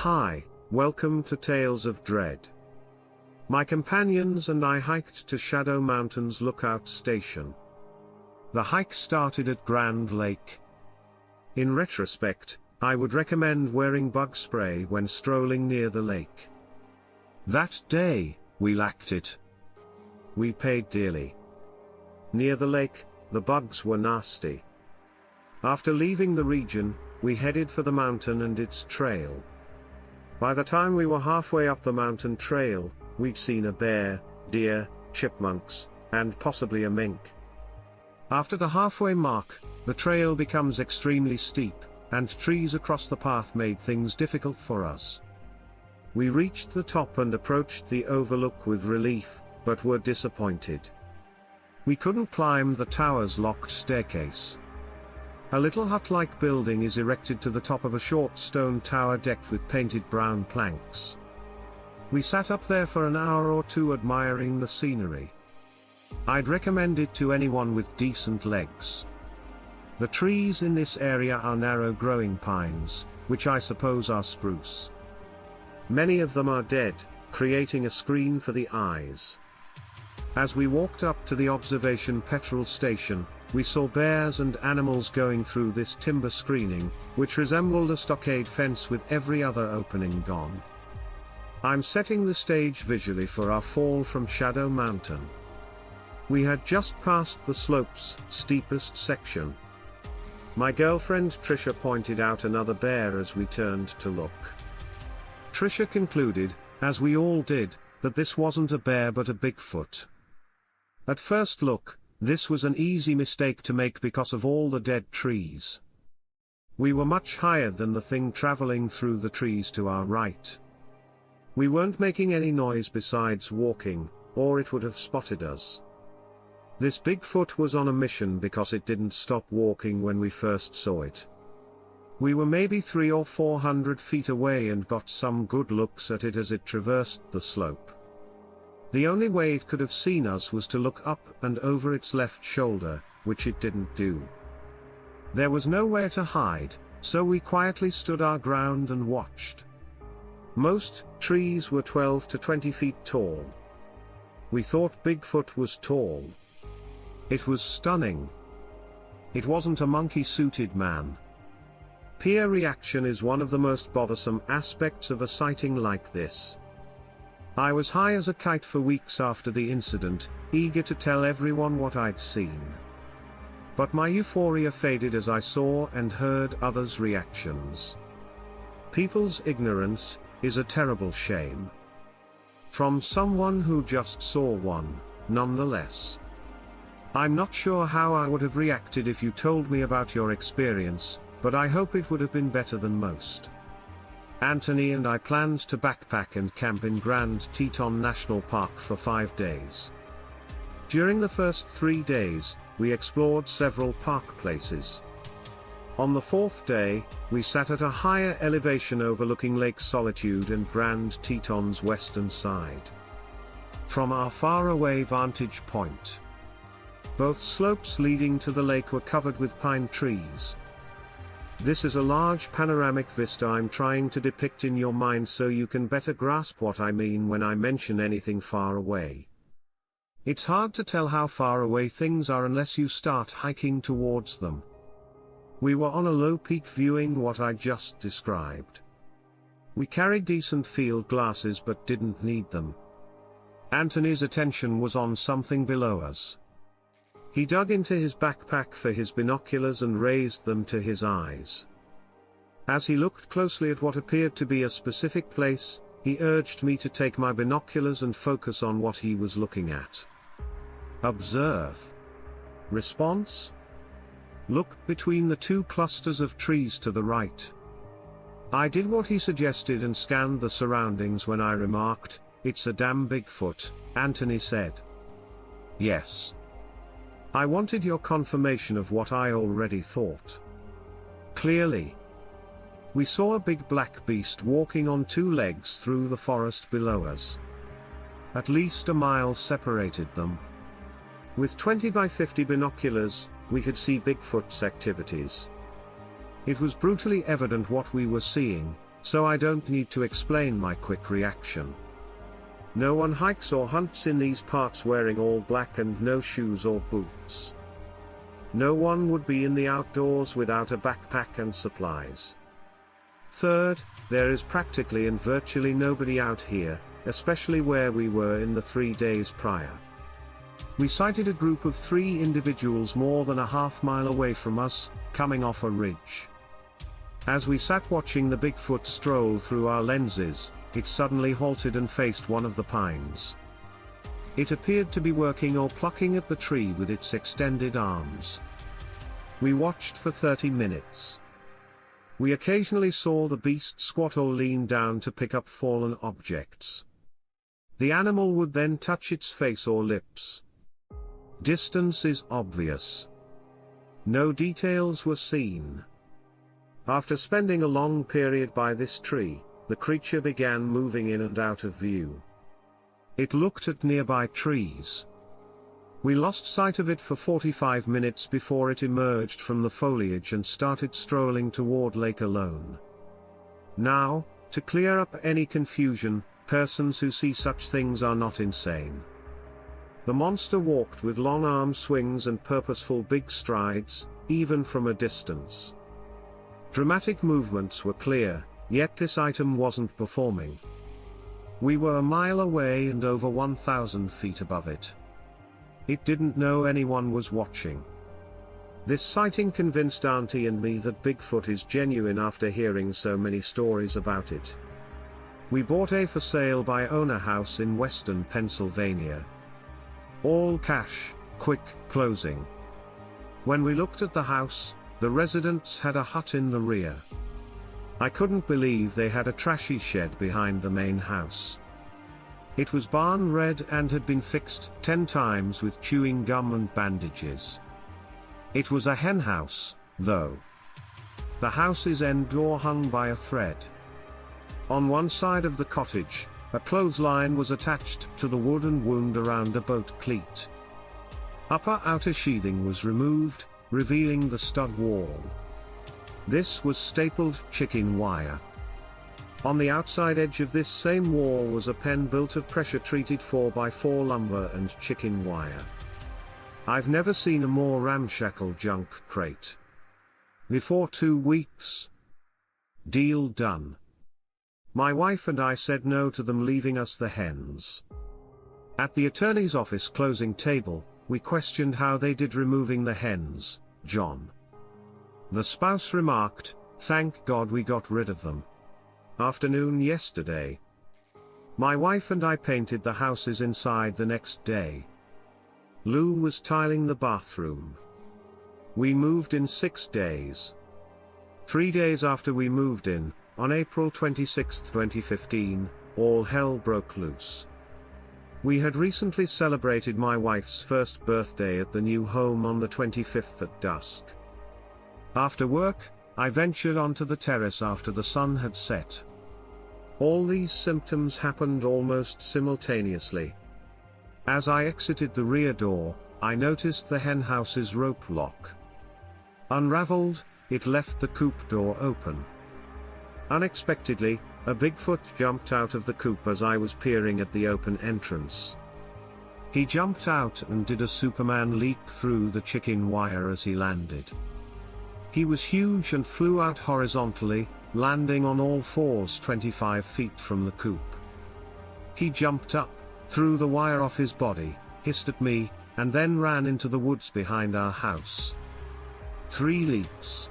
Hi, welcome to Tales of Dread. My companions and I hiked to Shadow Mountain's lookout station. The hike started at Grand Lake. In retrospect, I would recommend wearing bug spray when strolling near the lake. That day, we lacked it. We paid dearly. Near the lake, the bugs were nasty. After leaving the region, we headed for the mountain and its trail. By the time we were halfway up the mountain trail, we'd seen a bear, deer, chipmunks, and possibly a mink. After the halfway mark, the trail becomes extremely steep, and trees across the path made things difficult for us. We reached the top and approached the overlook with relief, but were disappointed. We couldn't climb the tower's locked staircase. A little hut-like building is erected to the top of a short stone tower decked with painted brown planks. We sat up there for an hour or two admiring the scenery. I'd recommend it to anyone with decent legs. The trees in this area are narrow-growing pines, which I suppose are spruce. Many of them are dead, creating a screen for the eyes. As we walked up to the observation petrol station, we saw bears and animals going through this timber screening, which resembled a stockade fence with every other opening gone. I'm setting the stage visually for our fall from Shadow Mountain. We had just passed the slope's steepest section. My girlfriend Trisha pointed out another bear as we turned to look. Trisha concluded, as we all did, that this wasn't a bear but a Bigfoot. At first look, this was an easy mistake to make because of all the dead trees. We were much higher than the thing traveling through the trees to our right. We weren't making any noise besides walking, or it would have spotted us. This Bigfoot was on a mission because it didn't stop walking when we first saw it. We were maybe 300 or 400 feet away and got some good looks at it as it traversed the slope. The only way it could have seen us was to look up and over its left shoulder, which it didn't do. There was nowhere to hide, so we quietly stood our ground and watched. Most trees were 12 to 20 feet tall. We thought Bigfoot was tall. It was stunning. It wasn't a monkey-suited man. Peer reaction is one of the most bothersome aspects of a sighting like this. I was high as a kite for weeks after the incident, eager to tell everyone what I'd seen. But my euphoria faded as I saw and heard others' reactions. People's ignorance is a terrible shame. From someone who just saw one, nonetheless. I'm not sure how I would have reacted if you told me about your experience, but I hope it would have been better than most. Anthony and I planned to backpack and camp in Grand Teton National Park for 5 days. During the first 3 days, we explored several park places. On the 4th day, we sat at a higher elevation overlooking Lake Solitude and Grand Teton's western side. From our faraway vantage point, both slopes leading to the lake were covered with pine trees. This is a large panoramic vista I'm trying to depict in your mind so you can better grasp what I mean when I mention anything far away. It's hard to tell how far away things are unless you start hiking towards them. We were on a low peak viewing what I just described. We carried decent field glasses but didn't need them. Anthony's attention was on something below us. He dug into his backpack for his binoculars and raised them to his eyes. As he looked closely at what appeared to be a specific place, he urged me to take my binoculars and focus on what he was looking at. Observe. Response? Look between the 2 clusters of trees to the right. I did what he suggested and scanned the surroundings when I remarked, "It's a damn Bigfoot," Anthony said. Yes. I wanted your confirmation of what I already thought. Clearly. We saw a big black beast walking on 2 legs through the forest below us. At least a mile separated them. With 20 by 50 binoculars, we could see Bigfoot's activities. It was brutally evident what we were seeing, so I don't need to explain my quick reaction. No one hikes or hunts in these parts wearing all black and no shoes or boots. No one would be in the outdoors without a backpack and supplies. Third, there is practically and virtually nobody out here, especially where we were in the 3 days prior. We sighted a group of 3 individuals more than a half-mile away from us, coming off a ridge. As we sat watching the Bigfoot stroll through our lenses, it suddenly halted and faced one of the pines. It appeared to be working or plucking at the tree with its extended arms. We watched for 30 minutes. We occasionally saw the beast squat or lean down to pick up fallen objects. The animal would then touch its face or lips. Distance is obvious. No details were seen. After spending a long period by this tree, the creature began moving in and out of view. It looked at nearby trees. We lost sight of it for 45 minutes before it emerged from the foliage and started strolling toward Lake alone. Now, to clear up any confusion, persons who see such things are not insane. The monster walked with long arm swings and purposeful big strides, even from a distance. Dramatic movements were clear, yet this item wasn't performing. We were a mile away and over 1,000 feet above it. It didn't know anyone was watching. This sighting convinced Auntie and me that Bigfoot is genuine after hearing so many stories about it. We bought a for sale by owner house in western Pennsylvania. All cash, quick closing. When we looked at the house, the residents had a hut in the rear. I couldn't believe they had a trashy shed behind the main house. It was barn red and had been fixed 10 times with chewing gum and bandages. It was a hen house, though. The house's end door hung by a thread. On one side of the cottage, a clothesline was attached to the wooden wound around a boat cleat. Upper outer sheathing was removed, revealing the stud wall. This was stapled chicken wire. On the outside edge of this same wall was a pen built of pressure-treated 4x4 lumber and chicken wire. I've never seen a more ramshackle junk crate. Before 2 weeks. Deal done. My wife and I said no to them leaving us the hens. At the attorney's office closing table, we questioned how they did removing the hens, John. The spouse remarked, "Thank God we got rid of them. Afternoon yesterday." My wife and I painted the houses inside the next day. Lou was tiling the bathroom. We moved in 6 days. 3 days after we moved in, on April 26, 2015, all hell broke loose. We had recently celebrated my wife's first birthday at the new home on the 25th at dusk. After work, I ventured onto the terrace after the sun had set. All these symptoms happened almost simultaneously. As I exited the rear door, I noticed the hen house's rope lock. Unraveled, it left the coop door open. Unexpectedly, a Bigfoot jumped out of the coop as I was peering at the open entrance. He jumped out and did a Superman leap through the chicken wire as he landed. He was huge and flew out horizontally, landing on all fours 25 feet from the coop. He jumped up, threw the wire off his body, hissed at me, and then ran into the woods behind our house. 3 leaps.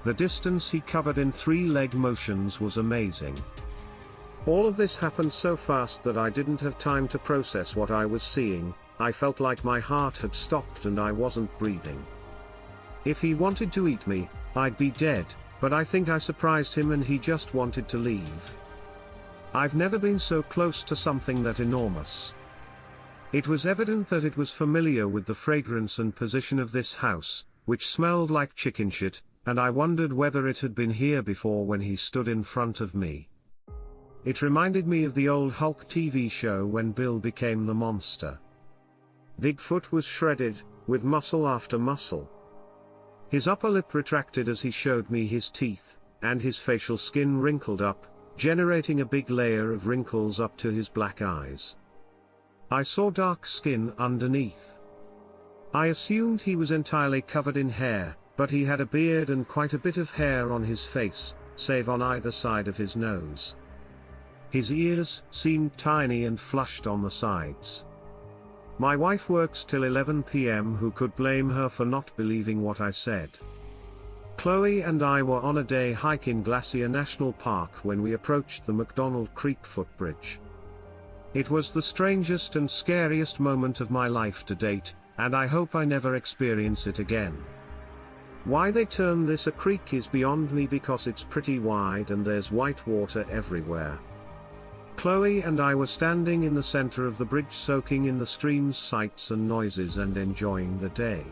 The distance he covered in 3-leg motions was amazing. All of this happened so fast that I didn't have time to process what I was seeing. I felt like my heart had stopped and I wasn't breathing. If he wanted to eat me, I'd be dead, but I think I surprised him and he just wanted to leave. I've never been so close to something that enormous. It was evident that it was familiar with the fragrance and position of this house, which smelled like chicken shit, and I wondered whether it had been here before when he stood in front of me. It reminded me of the old Hulk TV show when Bill became the monster. Bigfoot was shredded, with muscle after muscle. His upper lip retracted as he showed me his teeth, and his facial skin wrinkled up, generating a big layer of wrinkles up to his black eyes. I saw dark skin underneath. I assumed he was entirely covered in hair, but he had a beard and quite a bit of hair on his face, save on either side of his nose. His ears seemed tiny and flushed on the sides. My wife works till 11 p.m. Who could blame her for not believing what I said? Chloe and I were on a day hike in Glacier National Park when we approached the McDonald Creekfoot Bridge. It was the strangest and scariest moment of my life to date, and I hope I never experience it again. Why they term this a creek is beyond me, because it's pretty wide and there's white water everywhere. Chloe and I were standing in the center of the bridge, soaking in the stream's sights and noises and enjoying the day.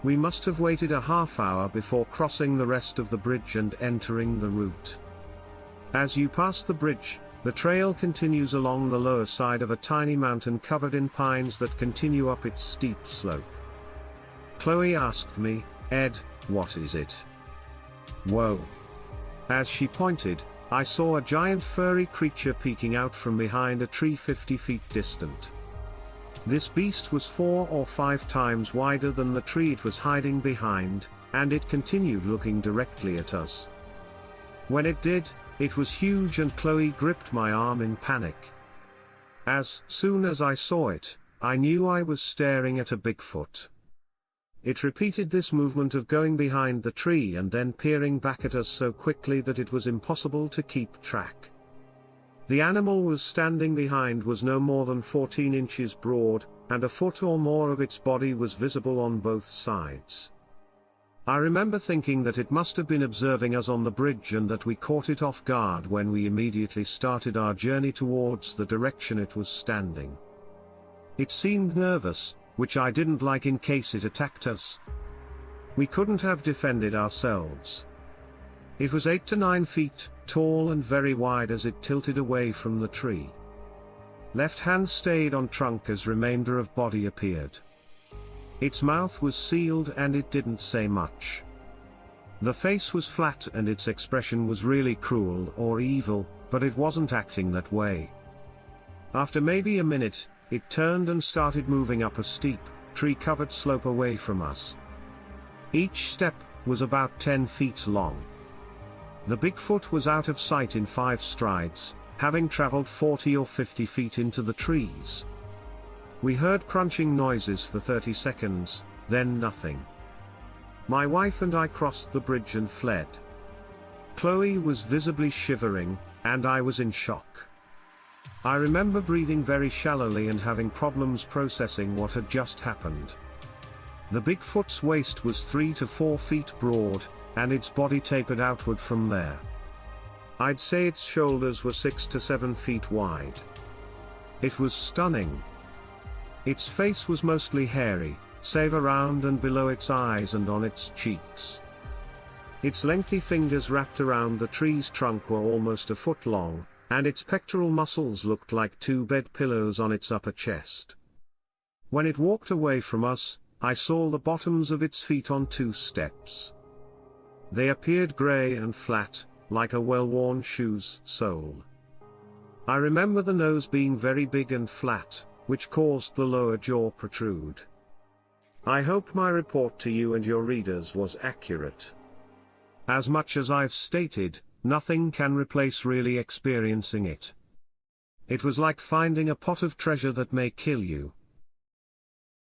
We must have waited a half hour before crossing the rest of the bridge and entering the route. As you pass the bridge, the trail continues along the lower side of a tiny mountain covered in pines that continue up its steep slope. Chloe asked me, "Ed, what is it?" "Whoa." As she pointed, I saw a giant furry creature peeking out from behind a tree 50 feet distant. This beast was 4 or 5 times wider than the tree it was hiding behind, and it continued looking directly at us. When it did, it was huge and Chloe gripped my arm in panic. As soon as I saw it, I knew I was staring at a Bigfoot. It repeated this movement of going behind the tree and then peering back at us so quickly that it was impossible to keep track. The animal was standing behind was no more than 14 inches broad, and a foot or more of its body was visible on both sides. I remember thinking that it must have been observing us on the bridge and that we caught it off guard when we immediately started our journey towards the direction it was standing. It seemed nervous, which I didn't like in case it attacked us. We couldn't have defended ourselves. It was 8 to 9 feet tall and very wide as it tilted away from the tree. Left hand stayed on trunk as remainder of body appeared. Its mouth was sealed and it didn't say much. The face was flat and its expression was really cruel or evil, but it wasn't acting that way. After maybe a minute, it turned and started moving up a steep, tree-covered slope away from us. Each step was about 10 feet long. The Bigfoot was out of sight in 5 strides, having traveled 40 or 50 feet into the trees. We heard crunching noises for 30 seconds, then nothing. My wife and I crossed the bridge and fled. Chloe was visibly shivering, and I was in shock. I remember breathing very shallowly and having problems processing what had just happened. The Bigfoot's waist was 3 to 4 feet broad, and its body tapered outward from there. I'd say its shoulders were 6 to 7 feet wide. It was stunning. Its face was mostly hairy, save around and below its eyes and on its cheeks. Its lengthy fingers wrapped around the tree's trunk were almost a foot long, and its pectoral muscles looked like 2 bed pillows on its upper chest. When it walked away from us, I saw the bottoms of its feet on 2 steps. They appeared gray and flat, like a well-worn shoe's sole. I remember the nose being very big and flat, which caused the lower jaw protrude. I hope my report to you and your readers was accurate. As much as I've stated, nothing can replace really experiencing it. It was like finding a pot of treasure that may kill you.